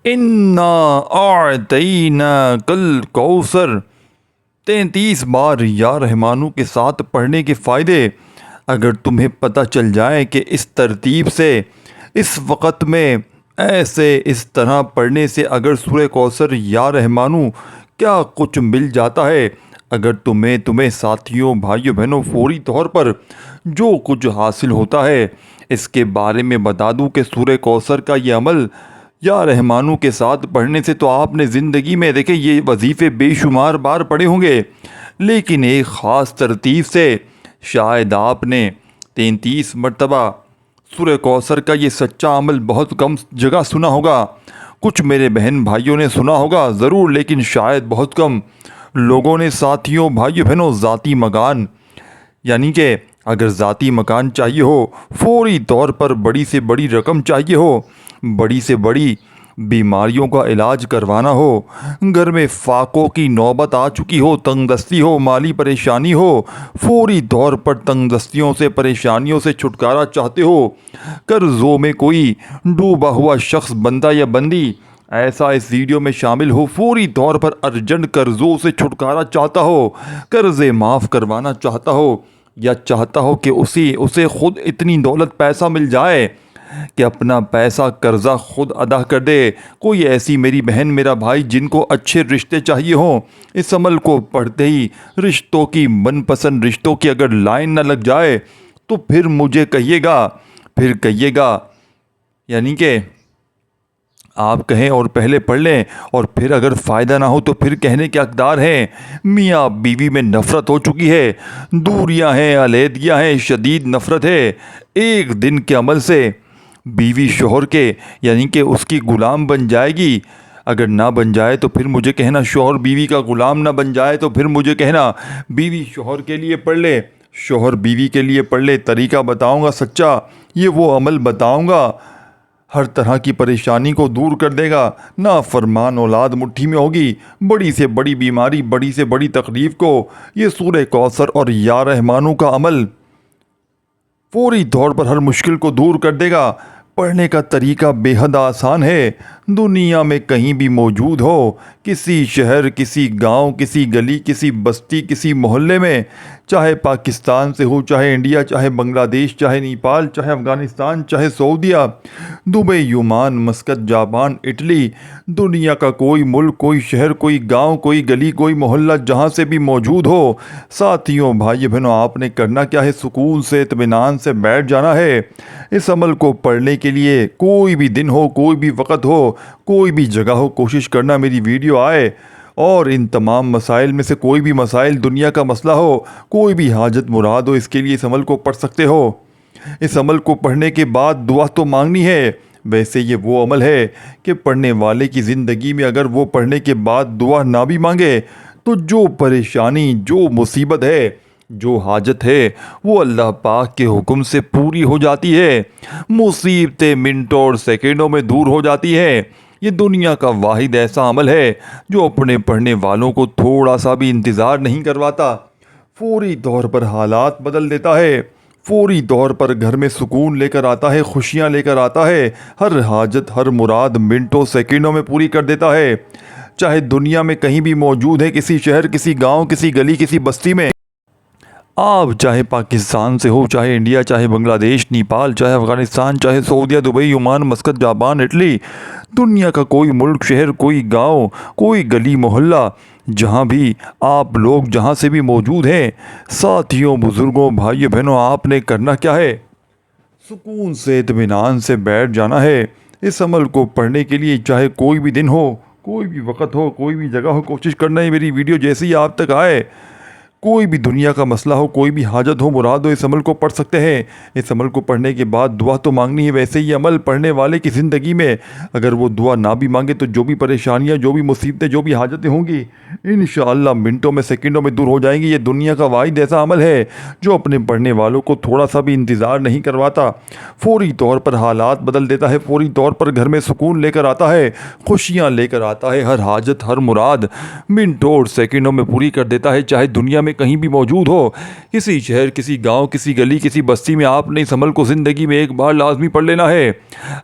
انا اعطینا کل کوثر 33 بار یا رحمانوں کے ساتھ پڑھنے کے فائدے اگر تمہیں پتہ چل جائے کہ اس ترتیب سے اس وقت میں ایسے اس طرح پڑھنے سے اگر سورہ کوثر یا رحمانوں کیا کچھ مل جاتا ہے، اگر تمہیں ساتھیوں بھائیوں بہنوں فوری طور پر جو کچھ حاصل ہوتا ہے اس کے بارے میں بتا دوں کہ سورہ کوثر کا یہ عمل یا رحمانوں کے ساتھ پڑھنے سے تو آپ نے زندگی میں دیکھیں یہ وظیفے بے شمار بار پڑھے ہوں گے، لیکن ایک خاص ترتیب سے شاید آپ نے 33 مرتبہ سورہ کوثر کا یہ سچا عمل بہت کم جگہ سنا ہوگا۔ کچھ میرے بہن بھائیوں نے سنا ہوگا ضرور، لیکن شاید بہت کم لوگوں نے ساتھیوں بھائیوں بہنوں ذاتی مکان، یعنی کہ اگر ذاتی مکان چاہیے ہو، فوری طور پر بڑی سے بڑی رقم چاہیے ہو، بڑی سے بڑی بیماریوں کا علاج کروانا ہو، گھر میں فاقوں کی نوبت آ چکی ہو، تنگ دستی ہو، مالی پریشانی ہو، فوری طور پر تنگ دستیوں سے پریشانیوں سے چھٹکارا چاہتے ہو، قرضوں میں کوئی ڈوبا ہوا شخص بندہ یا بندی ایسا اس ویڈیو میں شامل ہو، فوری طور پر ارجنٹ قرضوں سے چھٹکارا چاہتا ہو، قرضے معاف کروانا چاہتا ہو، یا چاہتا ہو کہ اسے خود اتنی دولت پیسہ مل جائے کہ اپنا پیسہ قرضہ خود ادا کر دے، کوئی ایسی میری بہن میرا بھائی جن کو اچھے رشتے چاہیے ہوں، اس عمل کو پڑھتے ہی رشتوں کی من پسند رشتوں کی اگر لائن نہ لگ جائے تو پھر مجھے کہیے گا یعنی کہ آپ کہیں اور پہلے پڑھ لیں اور پھر اگر فائدہ نہ ہو تو پھر کہنے کے حقدار ہیں۔ میاں بیوی میں نفرت ہو چکی ہے، دوریاں ہیں، علیحدگیاں ہیں، شدید نفرت ہے، ایک دن کے عمل سے بیوی شوہر کے یعنی کہ اس کی غلام بن جائے گی، اگر نہ بن جائے تو پھر مجھے کہنا، شوہر بیوی کا غلام نہ بن جائے تو پھر مجھے کہنا، بیوی شوہر کے لیے پڑھ لے، شوہر بیوی کے لیے پڑھ لے، طریقہ بتاؤں گا سچا، یہ وہ عمل بتاؤں گا ہر طرح کی پریشانی کو دور کر دے گا، نافرمان اولاد مٹھی میں ہوگی، بڑی سے بڑی بیماری، بڑی سے بڑی تکلیف کو یہ سورہ کوثر اور یا رحمانوں کا عمل فوری طور پر ہر مشکل کو دور کر دے گا۔ پڑھنے کا طریقہ بے حد آسان ہے، دنیا میں کہیں بھی موجود ہو، کسی شہر، کسی گاؤں، کسی گلی، کسی بستی، کسی محلے میں، چاہے پاکستان سے ہو، چاہے انڈیا، چاہے بنگلہ دیش، چاہے نیپال، چاہے افغانستان، چاہے سعودیہ، دبئی، یونان، مسقط، جاپان، اٹلی، دنیا کا کوئی ملک، کوئی شہر، کوئی گاؤں، کوئی گلی، کوئی محلہ، جہاں سے بھی موجود ہو، ساتھیوں بھائی بہنوں آپ نے کرنا کیا ہے، سکون سے اطمینان سے بیٹھ جانا ہے۔ اس عمل کو پڑھنے کے لیے کوئی بھی دن ہو، کوئی بھی وقت ہو، کوئی بھی جگہ ہو، کوشش کرنا میری ویڈیو آئے، اور ان تمام مسائل میں سے کوئی بھی مسائل دنیا کا مسئلہ ہو، کوئی بھی حاجت مراد ہو، اس کے لیے اس عمل کو پڑھ سکتے ہو۔ اس عمل کو پڑھنے کے بعد دعا تو مانگنی ہے، ویسے یہ وہ عمل ہے کہ پڑھنے والے کی زندگی میں اگر وہ پڑھنے کے بعد دعا نہ بھی مانگے تو جو پریشانی، جو مصیبت ہے، جو حاجت ہے وہ اللہ پاک کے حکم سے پوری ہو جاتی ہے، مصیبتیں منٹوں اور سیکنڈوں میں دور ہو جاتی ہیں۔ یہ دنیا کا واحد ایسا عمل ہے جو اپنے پڑھنے والوں کو تھوڑا سا بھی انتظار نہیں کرواتا، فوری طور پر حالات بدل دیتا ہے، فوری طور پر گھر میں سکون لے کر آتا ہے، خوشیاں لے کر آتا ہے، ہر حاجت، ہر مراد منٹوں سیکنڈوں میں پوری کر دیتا ہے۔ چاہے دنیا میں کہیں بھی موجود ہے، کسی شہر، کسی گاؤں، کسی گلی، کسی بستی میں، آپ چاہے پاکستان سے ہو، چاہے انڈیا، چاہے بنگلہ دیش، نیپال، چاہے افغانستان، چاہے سعودیہ، دبئی، یونان، مسقط، جاپان، اٹلی، دنیا کا کوئی ملک، شہر، کوئی گاؤں، کوئی گلی محلہ، جہاں بھی آپ لوگ جہاں سے بھی موجود ہیں، ساتھیوں بزرگوں بھائیوں بہنوں آپ نے کرنا کیا ہے، سکون سے اطمینان سے بیٹھ جانا ہے۔ اس عمل کو پڑھنے کے لیے چاہے کوئی بھی دن ہو، کوئی بھی وقت ہو، کوئی بھی جگہ ہو، کوشش کرنا ہے میری ویڈیو جیسے ہی آپ تک آئے، کوئی بھی دنیا کا مسئلہ ہو، کوئی بھی حاجت ہو، مراد ہو، اس عمل کو پڑھ سکتے ہیں۔ اس عمل کو پڑھنے کے بعد دعا تو مانگنی ہے، ویسے یہ عمل پڑھنے والے کی زندگی میں اگر وہ دعا نہ بھی مانگے تو جو بھی پریشانیاں، جو بھی مصیبتیں، جو بھی حاجتیں ہوں گی انشاءاللہ منٹوں میں سیکنڈوں میں دور ہو جائیں گی۔ یہ دنیا کا واحد ایسا عمل ہے جو اپنے پڑھنے والوں کو تھوڑا سا بھی انتظار نہیں کرواتا، فوری طور پر حالات بدل دیتا ہے، فوری طور پر گھر میں سکون لے کر آتا ہے، خوشیاں لے کر آتا ہے، ہر حاجت، ہر مراد منٹوں اور سیکنڈوں میں پوری کر دیتا ہے۔ چاہے دنیا میں میں کہیں بھی موجود ہو، کسی شہر، کسی گاؤں، کسی گلی، کسی بستی میں، آپ نے اس عمل کو زندگی میں ایک بار لازمی پڑھ لینا ہے۔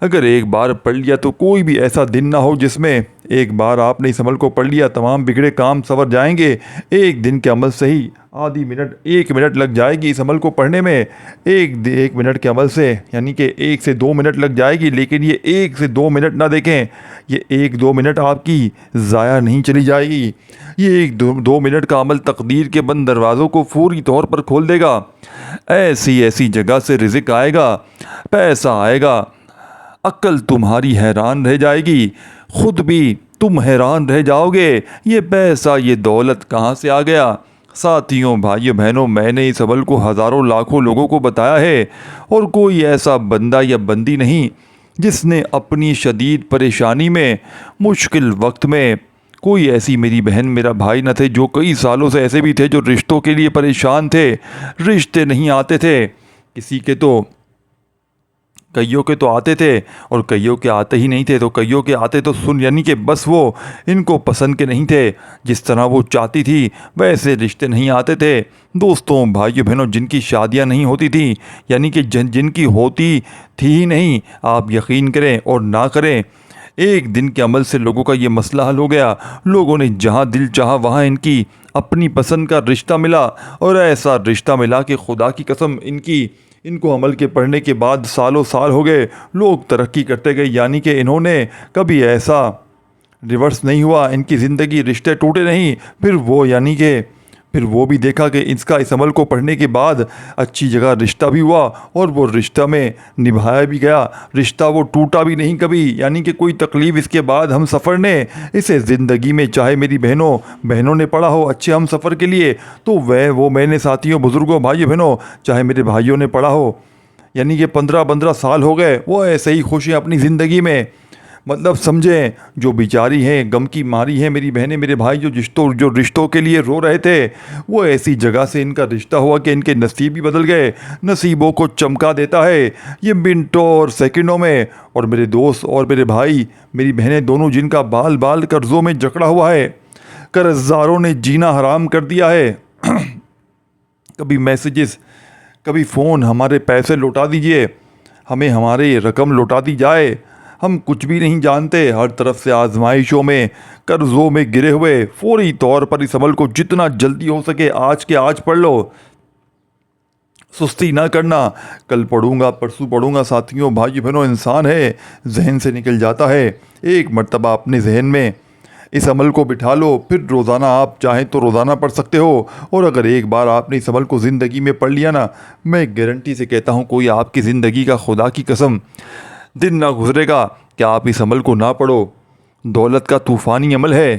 اگر ایک بار پڑھ لیا تو کوئی بھی ایسا دن نہ ہو جس میں ایک بار آپ نے اس عمل کو پڑھ لیا تمام بگڑے کام سنور جائیں گے۔ ایک دن کے عمل سے ہی آدھی منٹ، 1 منٹ لگ جائے گی اس عمل کو پڑھنے میں۔ ایک منٹ کے عمل سے یعنی کہ 1 سے 2 منٹ لگ جائے گی، لیکن یہ 1 سے 2 منٹ نہ دیکھیں، یہ 1-2 منٹ آپ کی ضائع نہیں چلی جائے گی۔ یہ 1-2 منٹ کا عمل تقدیر کے بند دروازوں کو فوری طور پر کھول دے گا۔ ایسی جگہ سے رزق آئے گا، پیسہ آئے گا، عقل تمہاری حیران رہ جائے گی، خود بھی تم حیران رہ جاؤ گے، یہ پیسہ، یہ دولت کہاں سے آ گیا؟ ساتھیوں، بھائیوں، بہنوں، میں نے اس عمل کو ہزاروں لاکھوں لوگوں کو بتایا ہے، اور کوئی ایسا بندہ یا بندی نہیں جس نے اپنی شدید پریشانی میں، مشکل وقت میں، کوئی ایسی میری بہن، میرا بھائی نہ تھے جو کئی سالوں سے ایسے بھی تھے جو رشتوں کے لیے پریشان تھے، رشتے نہیں آتے تھے، کئیوں کے تو آتے تھے، اور کئیوں کے آتے ہی نہیں تھے، تو کئیوں کے آتے تو سن، یعنی کہ بس وہ ان کو پسند کے نہیں تھے، جس طرح وہ چاہتی تھی ویسے رشتے نہیں آتے تھے۔ دوستوں، بھائیوں، بہنوں، جن کی شادیاں نہیں ہوتی تھیں، یعنی کہ جن کی ہوتی تھی ہی نہیں، آپ یقین کریں اور نہ کریں، ایک دن کے عمل سے لوگوں کا یہ مسئلہ حل ہو گیا۔ لوگوں نے جہاں دل چاہا وہاں ان کی اپنی پسند کا رشتہ ملا، اور ایسا رشتہ ملا کہ خدا کی قسم ان کو عمل کے پڑھنے کے بعد سالوں سال ہو گئے، لوگ ترقی کرتے گئے، یعنی کہ انہوں نے کبھی ایسا ریورس نہیں ہوا، ان کی زندگی رشتے ٹوٹے نہیں۔ پھر وہ بھی دیکھا کہ اس عمل کو پڑھنے کے بعد اچھی جگہ رشتہ بھی ہوا، اور وہ رشتہ میں نبھایا بھی گیا، رشتہ وہ ٹوٹا بھی نہیں کبھی، یعنی کہ کوئی تکلیف اس کے بعد ہم سفر نے اسے زندگی میں، چاہے میری بہنوں نے پڑھا ہو اچھے ہم سفر کے لیے، تو وہ میں نے ساتھیوں، بزرگوں، بھائیوں، بہنوں، چاہے میرے بھائیوں نے پڑھا ہو، یعنی کہ 15 سال ہو گئے، وہ ایسے ہی خوش ہیں اپنی زندگی میں۔ مطلب سمجھیں، جو بیچاری ہیں، غم کی ماری ہیں میری بہنیں، میرے بھائی، جو رشتوں کے لیے رو رہے تھے، وہ ایسی جگہ سے ان کا رشتہ ہوا کہ ان کے نصیب بھی بدل گئے۔ نصیبوں کو چمکا دیتا ہے یہ منٹوں اور سیکنڈوں میں۔ اور میرے دوست اور میرے بھائی، میری بہنیں دونوں، جن کا بال بال قرضوں میں جکڑا ہوا ہے، قرضداروں نے جینا حرام کر دیا ہے، کبھی میسیجز، کبھی فون، ہمارے پیسے لوٹا دیجئے، ہمیں ہماری رقم لوٹا دی جائے، ہم کچھ بھی نہیں جانتے، ہر طرف سے آزمائشوں میں، قرضوں میں گرے ہوئے، فوری طور پر اس عمل کو جتنا جلدی ہو سکے آج کے آج پڑھ لو، سستی نہ کرنا، کل پڑھوں گا، پرسوں پڑھوں گا۔ ساتھیوں، بھائی بہنوں، انسان ہے، ذہن سے نکل جاتا ہے، ایک مرتبہ اپنے ذہن میں اس عمل کو بٹھا لو، پھر روزانہ آپ چاہیں تو روزانہ پڑھ سکتے ہو، اور اگر ایک بار آپ نے اس عمل کو زندگی میں پڑھ لیا نا، میں گارنٹی سے کہتا ہوں کوئی آپ کی زندگی کا، خدا کی قسم، دن نہ گزرے گا کہ آپ اس عمل کو نہ پڑھو۔ دولت کا طوفانی عمل ہے،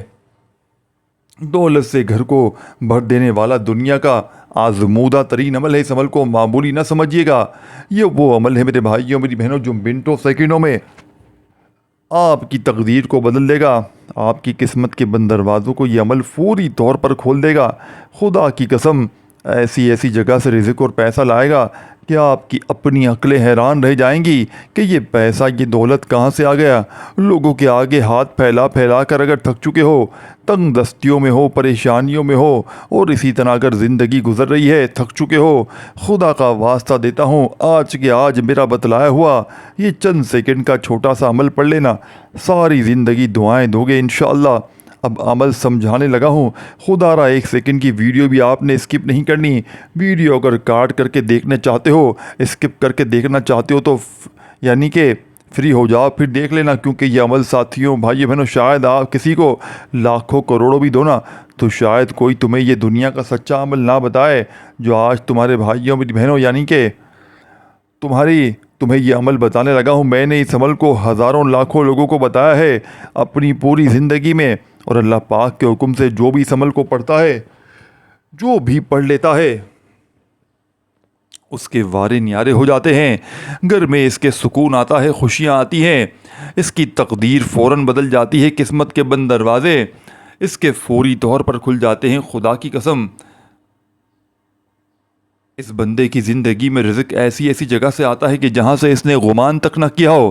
دولت سے گھر کو بھر دینے والا دنیا کا آزمودہ ترین عمل ہے، اس عمل کو معمولی نہ سمجھیے گا۔ یہ وہ عمل ہے میرے بھائیوں، میری بہنوں، جو منٹوں سیکنڈوں میں آپ کی تقدیر کو بدل دے گا، آپ کی قسمت کے بند دروازوں کو یہ عمل فوری طور پر کھول دے گا۔ خدا کی قسم، ایسی جگہ سے رزق اور پیسہ لائے گا کہ آپ کی اپنی عقلیں حیران رہ جائیں گی کہ یہ پیسہ، یہ دولت کہاں سے آ گیا۔ لوگوں کے آگے ہاتھ پھیلا پھیلا کر اگر تھک چکے ہو، تنگ دستیوں میں ہو، پریشانیوں میں ہو، اور اسی طرح اگر زندگی گزر رہی ہے، تھک چکے ہو، خدا کا واسطہ دیتا ہوں، آج کے آج میرا بتلایا ہوا یہ چند سیکنڈ کا چھوٹا سا عمل پڑھ لینا، ساری زندگی دعائیں دو گے انشاءاللہ۔ اب عمل سمجھانے لگا ہوں، خدا را 1 سیکنڈ کی ویڈیو بھی آپ نے اسکپ نہیں کرنی۔ ویڈیو اگر کاٹ کر کے دیکھنا چاہتے ہو، اسکپ کر کے دیکھنا چاہتے ہو تو یعنی کہ فری ہو جاؤ، پھر دیکھ لینا، کیونکہ یہ عمل ساتھیوں، بھائی بہنوں، شاید آپ کسی کو لاکھوں کروڑوں بھی دو نا، تو شاید کوئی تمہیں یہ دنیا کا سچا عمل نہ بتائے جو آج تمہارے بھائیوں، میری بہنوں، یعنی کہ تمہیں یہ عمل بتانے لگا ہوں۔ میں نے اس عمل کو ہزاروں لاکھوں لوگوں کو بتایا ہے اپنی پوری زندگی میں، اور اللہ پاک کے حکم سے جو بھی اس عمل کو پڑھتا ہے، جو بھی پڑھ لیتا ہے، اس کے وارے نیارے ہو جاتے ہیں، گھر میں اس کے سکون آتا ہے، خوشیاں آتی ہیں، اس کی تقدیر فوراً بدل جاتی ہے، قسمت کے بند دروازے اس کے فوری طور پر کھل جاتے ہیں۔ خدا کی قسم، اس بندے کی زندگی میں رزق ایسی جگہ سے آتا ہے کہ جہاں سے اس نے گمان تک نہ کیا ہو۔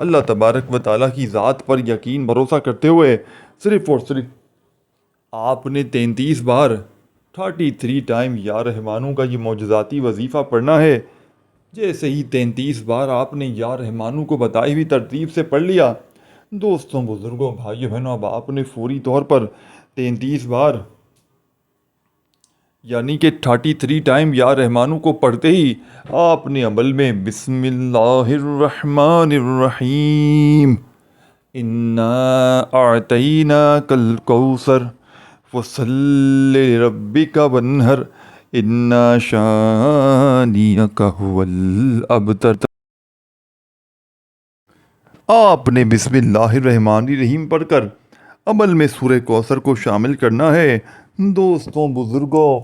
اللہ تبارک و تعالیٰ کی ذات پر یقین بھروسہ کرتے ہوئے صرف اور صرف آپ نے 33 بار 33 ٹائم یا رحمانوں کا یہ معجزاتی وظیفہ پڑھنا ہے۔ جیسے ہی 33 بار آپ نے یا رحمانوں کو بتائی ہوئی ترتیب سے پڑھ لیا، دوستوں بزرگوں بھائیوں بہنوں، اب آپ نے فوری طور پر 33 بار یعنی کہ 33 ٹائم یا رحمانوں کو پڑھتے ہی آپ نے عمل میں بسم اللہ الرحمن الرحیم انا اعطیناک الکوثر فصل لربک وانحر انا شانئک ھو الابتر، آپ نے بسم اللہ الرحمن الرحیم پڑھ کر عمل میں سورہ کوثر کو شامل کرنا ہے۔ دوستوں بزرگوں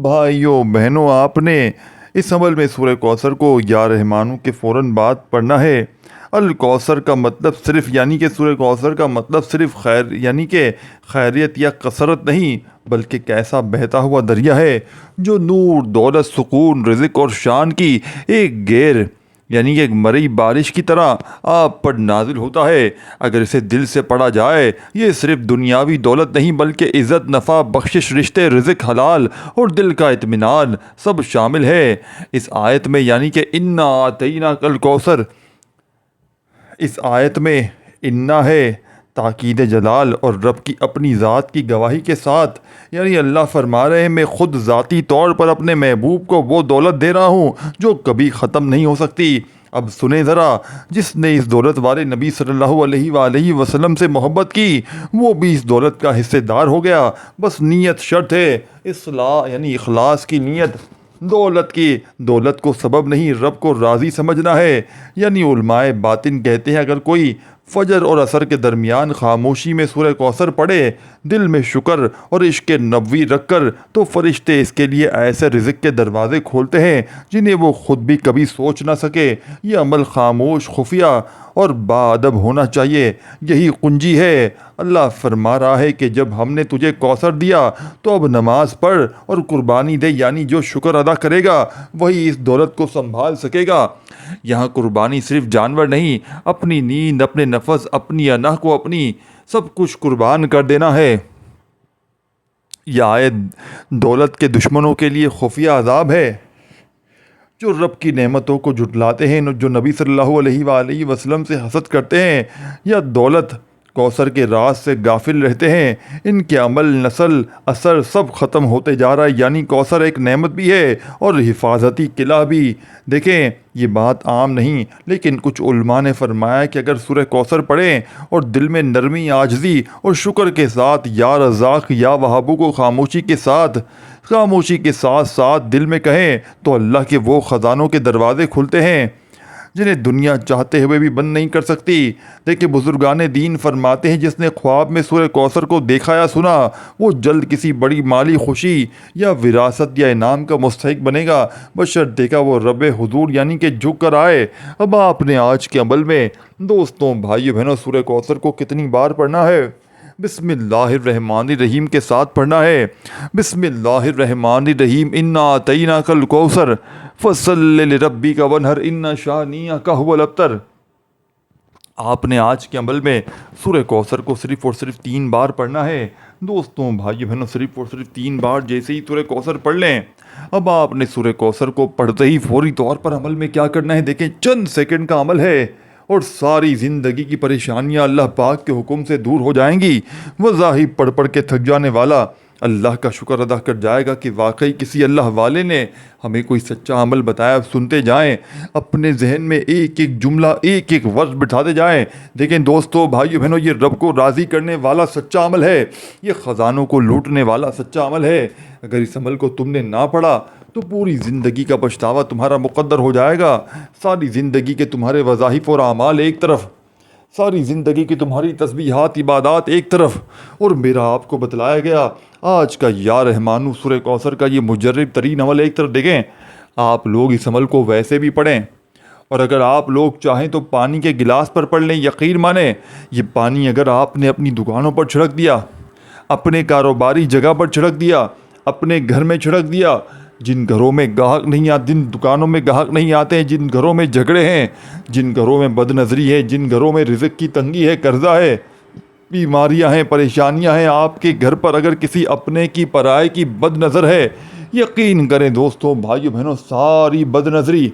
بھائیوں بہنوں، آپ نے اس عمل میں سورہ کوثر کو یا رحمانوں کے فوراً بعد پڑھنا ہے۔ الکوثر کا مطلب صرف یعنی کہ سورہ کوثر کا مطلب صرف خیر یعنی کہ خیریت یا کثرت نہیں، بلکہ کیسا بہتا ہوا دریا ہے جو نور، دولت، سکون، رزق اور شان کی ایک غیر یعنی کہ ایک مرئی بارش کی طرح آپ پر نازل ہوتا ہے۔ اگر اسے دل سے پڑھا جائے، یہ صرف دنیاوی دولت نہیں بلکہ عزت، نفع، بخشش، رشتے، رزق، حلال اور دل کا اطمینان سب شامل ہے اس آیت میں۔ یعنی کہ انا اعطیناک الکوثر، اس آیت میں انا ہے تاکید جلال اور رب کی اپنی ذات کی گواہی کے ساتھ، یعنی اللہ فرما رہے ہیں میں خود ذاتی طور پر اپنے محبوب کو وہ دولت دے رہا ہوں جو کبھی ختم نہیں ہو سکتی۔ اب سنیں ذرا، جس نے اس دولت والے نبی صلی اللہ علیہ وآلہ وسلم سے محبت کی وہ بھی اس دولت کا حصے دار ہو گیا۔ بس نیت شرط ہے، اصلاح یعنی اخلاص کی نیت۔ دولت کو سبب نہیں، رب کو راضی سمجھنا ہے۔ یعنی علماء باطن کہتے ہیں اگر کوئی فجر اور عصر کے درمیان خاموشی میں سورہ کوثر پڑھے، دل میں شکر اور عشق نبوی رکھ کر، تو فرشتے اس کے لیے ایسے رزق کے دروازے کھولتے ہیں جنہیں وہ خود بھی کبھی سوچ نہ سکے۔ یہ عمل خاموش، خفیہ اور باادب ہونا چاہیے، یہی کنجی ہے۔ اللہ فرما رہا ہے کہ جب ہم نے تجھے کوثر دیا تو اب نماز پڑھ اور قربانی دے، یعنی جو شکر ادا کرے گا وہی اس دولت کو سنبھال سکے گا۔ یہاں قربانی صرف جانور نہیں، اپنی نیند، اپنے نفس، اپنی انا کو، اپنی سب کچھ قربان کر دینا ہے۔ یہ آیت دولت کے دشمنوں کے لیے خفیہ عذاب ہے، جو رب کی نعمتوں کو جھٹلاتے ہیں، جو نبی صلی اللہ علیہ وآلہ وسلم سے حسد کرتے ہیں یا دولت کوثر کے راز سے غافل رہتے ہیں، ان کے عمل، نسل، اثر سب ختم ہوتے جا رہا ہے۔ یعنی کوثر ایک نعمت بھی ہے اور حفاظتی قلعہ بھی۔ دیکھیں یہ بات عام نہیں، لیکن کچھ علماء نے فرمایا کہ اگر سورہ کوثر پڑھیں اور دل میں نرمی، عاجزی اور شکر کے ساتھ یا رزاق یا وہابو کو خاموشی کے ساتھ ساتھ دل میں کہیں تو اللہ کے وہ خزانوں کے دروازے کھلتے ہیں جنہیں دنیا چاہتے ہوئے بھی بند نہیں کر سکتی۔ دیکھیں بزرگان دین فرماتے ہیں جس نے خواب میں سورہ کوثر کو دیکھا یا سنا وہ جلد کسی بڑی مالی خوشی یا وراثت یا انعام کا مستحق بنے گا، بشرطے کہ وہ رب حضور یعنی کہ جھک کر آئے۔ اب آپ نے آج کے عمل میں دوستوں بھائیو بہنوں سورہ کوثر کو کتنی بار پڑھنا ہے؟ بسم اللہ الرحمن الرحیم کے ساتھ پڑھنا ہے۔ بسم اللہ الرحمن الرحیم انا اعطیناک الکوثر فصل لربک وانحر ان شانئک ھو الابتر۔ آپ نے آج کے عمل میں سورہ کوثر کو صرف اور صرف 3 بار پڑھنا ہے۔ دوستوں بھائیو بہنوں صرف اور صرف 3 بار جیسے ہی سورہ کوثر پڑھ لیں، اب آپ نے سورہ کوثر کو پڑھتے ہی فوری طور پر عمل میں کیا کرنا ہے؟ دیکھیں چند سیکنڈ کا عمل ہے اور ساری زندگی کی پریشانیاں اللہ پاک کے حکم سے دور ہو جائیں گی۔ مذاہب پڑھ پڑھ کے تھک جانے والا اللہ کا شکر ادا کر جائے گا کہ واقعی کسی اللہ والے نے ہمیں کوئی سچا عمل بتایا۔ سنتے جائیں، اپنے ذہن میں ایک ایک جملہ، ایک ایک ورڈ بٹھاتے جائیں۔ دیکھیں دوستو بھائیو بہنوں یہ رب کو راضی کرنے والا سچا عمل ہے، یہ خزانوں کو لوٹنے والا سچا عمل ہے۔ اگر اس عمل کو تم نے نہ پڑھا تو پوری زندگی کا پچھتاوا تمہارا مقدر ہو جائے گا۔ ساری زندگی کے تمہارے وظائف اور اعمال ایک طرف، ساری زندگی کی تمہاری تسبیحات، عبادات ایک طرف، اور میرا آپ کو بتلایا گیا آج کا یا رحمانو سورہ کوثر کا یہ مجرب ترین عمل ایک طرف۔ دیکھیں آپ لوگ اس عمل کو ویسے بھی پڑھیں، اور اگر آپ لوگ چاہیں تو پانی کے گلاس پر پڑھ لیں۔ یقین مانیں یہ پانی اگر آپ نے اپنی دکانوں پر چھڑک دیا، اپنے کاروباری جگہ پر چھڑک دیا، اپنے گھر میں چھڑک دیا، جن گھروں میں گاہک نہیں آتے، جن دکانوں میں گاہک نہیں آتے ہیں، جن گھروں میں جھگڑے ہیں، جن گھروں میں بد نظری ہے، جن گھروں میں رزق کی تنگی ہے، قرضہ ہے، بیماریاں ہیں، پریشانیاں ہیں، آپ کے گھر پر اگر کسی اپنے کی پرائے کی بد نظر ہے، یقین کریں دوستوں بھائیو بہنوں، ساری بد نظری،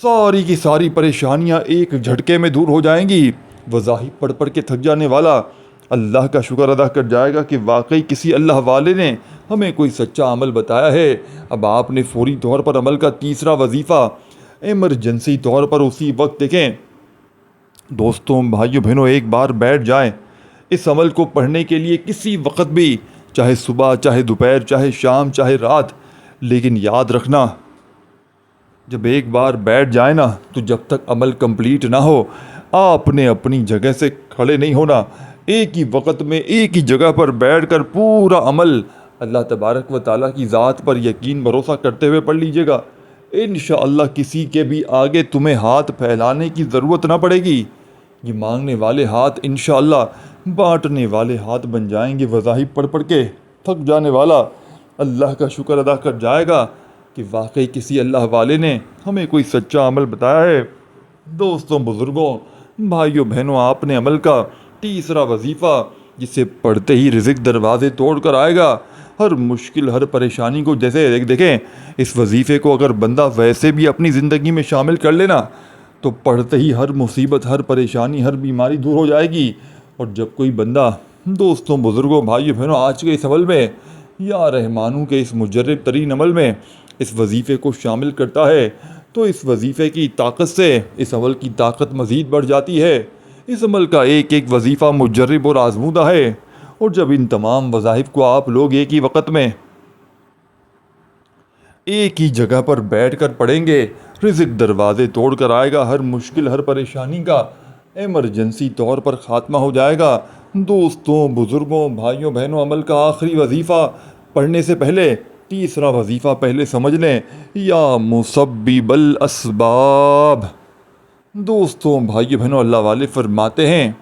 ساری کی ساری پریشانیاں ایک جھٹکے میں دور ہو جائیں گی۔ وظائف پڑھ پڑھ کے تھک جانے والا اللہ کا شکر ادا کر جائے گا کہ واقعی کسی اللہ والے نے ہمیں کوئی سچا عمل بتایا ہے۔ اب آپ نے فوری طور پر عمل کا تیسرا وظیفہ ایمرجنسی طور پر اسی وقت دیکھیں دوستوں بھائیو بہنوں، ایک بار بیٹھ جائیں اس عمل کو پڑھنے کے لیے کسی وقت بھی، چاہے صبح، چاہے دوپہر، چاہے شام، چاہے رات، لیکن یاد رکھنا جب ایک بار بیٹھ جائے نا تو جب تک عمل کمپلیٹ نہ ہو آپ نے اپنی جگہ سے کھڑے نہیں ہونا۔ ایک ہی وقت میں ایک ہی جگہ پر بیٹھ کر پورا عمل اللہ تبارک و تعالیٰ کی ذات پر یقین بھروسہ کرتے ہوئے پڑھ لیجئے گا۔ انشاءاللہ کسی کے بھی آگے تمہیں ہاتھ پھیلانے کی ضرورت نہ پڑے گی۔ یہ مانگنے والے ہاتھ انشاءاللہ بانٹنے والے ہاتھ بن جائیں گے۔ وظائف پڑھ پڑھ کے تھک جانے والا اللہ کا شکر ادا کر جائے گا کہ واقعی کسی اللہ والے نے ہمیں کوئی سچا عمل بتایا ہے۔ دوستوں بزرگوں بھائیوں بہنوں، آپ نے عمل کا تیسرا وظیفہ جسے پڑھتے ہی رزق دروازے توڑ کر آئے گا، ہر مشکل، ہر پریشانی کو جیسے دیکھیں اس وظیفے کو اگر بندہ ویسے بھی اپنی زندگی میں شامل کر لینا تو پڑھتے ہی ہر مصیبت، ہر پریشانی، ہر بیماری دور ہو جائے گی۔ اور جب کوئی بندہ دوستوں بزرگوں بھائیوں بہنوں آج کے اس عمل میں یا رحمانوں کے اس مجرب ترین عمل میں اس وظیفے کو شامل کرتا ہے تو اس وظیفے کی طاقت سے اس عمل کی طاقت مزید بڑھ جاتی ہے۔ اس عمل کا ایک ایک وظیفہ مجرب اور آزمودہ ہے، اور جب ان تمام وظائف کو آپ لوگ ایک ہی وقت میں ایک ہی جگہ پر بیٹھ کر پڑھیں گے، رزق دروازے توڑ کر آئے گا، ہر مشکل، ہر پریشانی کا ایمرجنسی طور پر خاتمہ ہو جائے گا۔ دوستوں بزرگوں بھائیوں بہنوں، عمل کا آخری وظیفہ پڑھنے سے پہلے تیسرا وظیفہ پہلے سمجھ لیں، یا مسبب الاسباب۔ دوستوں بھائیوں بہنوں، اللہ والے فرماتے ہیں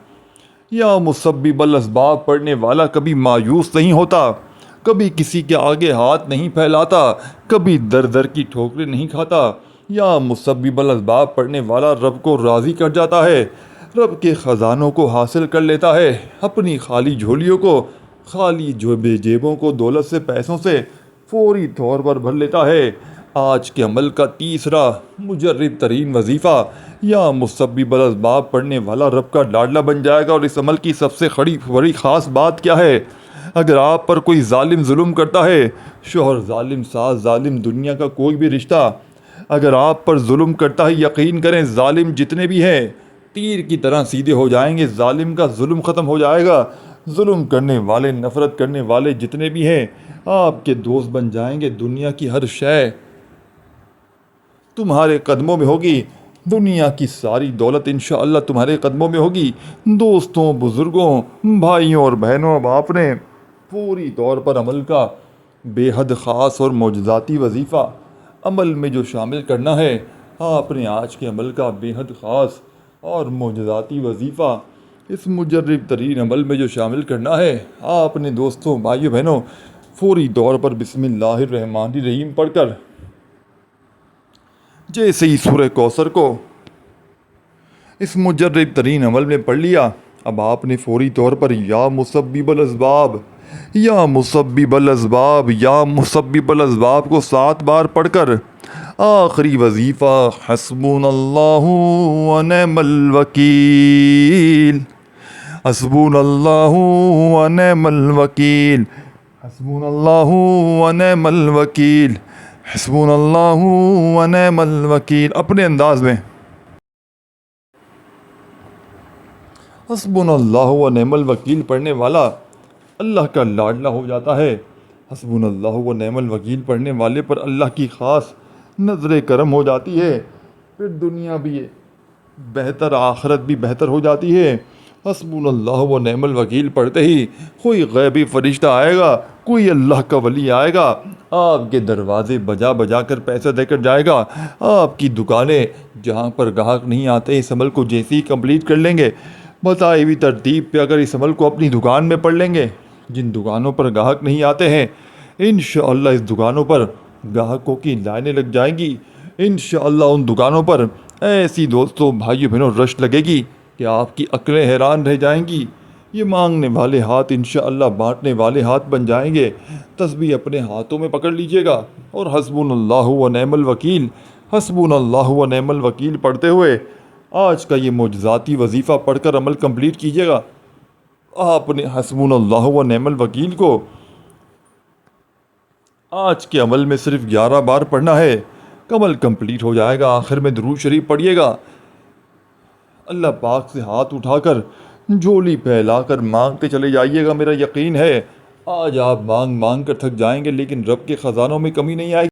یا مسبب الاسباب پڑھنے والا کبھی مایوس نہیں ہوتا، کبھی کسی کے آگے ہاتھ نہیں پھیلاتا، کبھی در در کی ٹھوکریں نہیں کھاتا۔ یا مسبب الاسباب پڑھنے والا رب کو راضی کر جاتا ہے، رب کے خزانوں کو حاصل کر لیتا ہے، اپنی خالی جھولیوں کو، خالی جیبوں کو دولت سے، پیسوں سے فوری طور پر بھر لیتا ہے۔ آج کے عمل کا تیسرا مجرب ترین وظیفہ یا مسبب الاسباب پڑھنے والا رب کا لاڈلا بن جائے گا۔ اور اس عمل کی سب سے بڑی خاص بات کیا ہے؟ اگر آپ پر کوئی ظالم ظلم کرتا ہے، شوہر ظالم، ساس ظالم، دنیا کا کوئی بھی رشتہ اگر آپ پر ظلم کرتا ہے، یقین کریں ظالم جتنے بھی ہیں تیر کی طرح سیدھے ہو جائیں گے، ظالم کا ظلم ختم ہو جائے گا، ظلم کرنے والے، نفرت کرنے والے جتنے بھی ہیں آپ کے دوست بن جائیں گے۔ دنیا کی ہر شے تمہارے قدموں میں ہوگی، دنیا کی ساری دولت انشاءاللہ تمہارے قدموں میں ہوگی۔ دوستوں بزرگوں بھائیوں اور بہنوں، اب آپ نے پوری طور پر عمل کا بے حد خاص اور معجزاتی وظیفہ عمل میں جو شامل کرنا ہے، آپ نے آج کے عمل کا بے حد خاص اور معجزاتی وظیفہ اس مجرب ترین عمل میں جو شامل کرنا ہے، آپ نے دوستوں بھائیوں بہنوں فوری طور پر بسم اللہ الرحمن الرحیم پڑھ کر جیسے ہی سورہ کوثر کو اس مجرب ترین عمل میں پڑھ لیا، اب آپ نے فوری طور پر یا مسبب الاسباب، یا مسبب الاسباب، یا مسبب الاسباب کو 7 بار پڑھ کر آخری وظیفہ حسبنا اللہ ونعم الوکیل، حسبنا اللہ ونعم الوکیل، حسبنا اللہ ونعم الوکیل، حسبنا اللہ ونعم الوکیل، اپنے انداز میں حسبنا اللہ ونعم الوکیل پڑھنے والا اللہ کا لاڈلا ہو جاتا ہے۔ حسبنا اللہ ونعم الوکیل پڑھنے والے پر اللہ کی خاص نظر کرم ہو جاتی ہے، پھر دنیا بھی بہتر، آخرت بھی بہتر ہو جاتی ہے۔ حسبنا اللہ ونعم الوکیل پڑھتے ہی کوئی غیبی فرشتہ آئے گا، کوئی اللہ کا ولی آئے گا، آپ کے دروازے بجا بجا کر پیسے دے کر جائے گا۔ آپ کی دکانیں جہاں پر گاہک نہیں آتے، اس عمل کو جیسے ہی کمپلیٹ کر لیں گے، بتائی ہوئی ترتیب پہ اگر اس عمل کو اپنی دکان میں پڑھ لیں گے، جن دکانوں پر گاہک نہیں آتے ہیں انشاءاللہ اس دکانوں پر گاہکوں کی لائنیں لگ جائیں گی. انشاءاللہ ان دکانوں پر ایسی دوستوں بھائیوں بہنوں رش لگے گی کہ آپ کی عقلیں حیران رہ جائیں گی. یہ مانگنے والے ہاتھ انشاءاللہ بانٹنے والے ہاتھ بن جائیں گے. تسبیح اپنے ہاتھوں میں پکڑ لیجئے گا اور حسبنا اللہ و نعم الوکیل، حسبنا اللہ و نعم الوکیل پڑھتے ہوئے آج کا یہ معجزاتی وظیفہ پڑھ کر عمل کمپلیٹ کیجئے گا. آپ نے حسبنا اللہ و نعم الوکیل کو آج کے عمل میں صرف 11 بار پڑھنا ہے. عمل کمپلیٹ ہو جائے گا. آخر میں درود شریف پڑھیے گا. اللہ پاک سے ہاتھ اٹھا کر جھولی پھیلا کر مانگتے چلے جائیے گا. میرا یقین ہے آج آپ مانگ مانگ کر تھک جائیں گے لیکن رب کے خزانوں میں کمی نہیں آئے گی.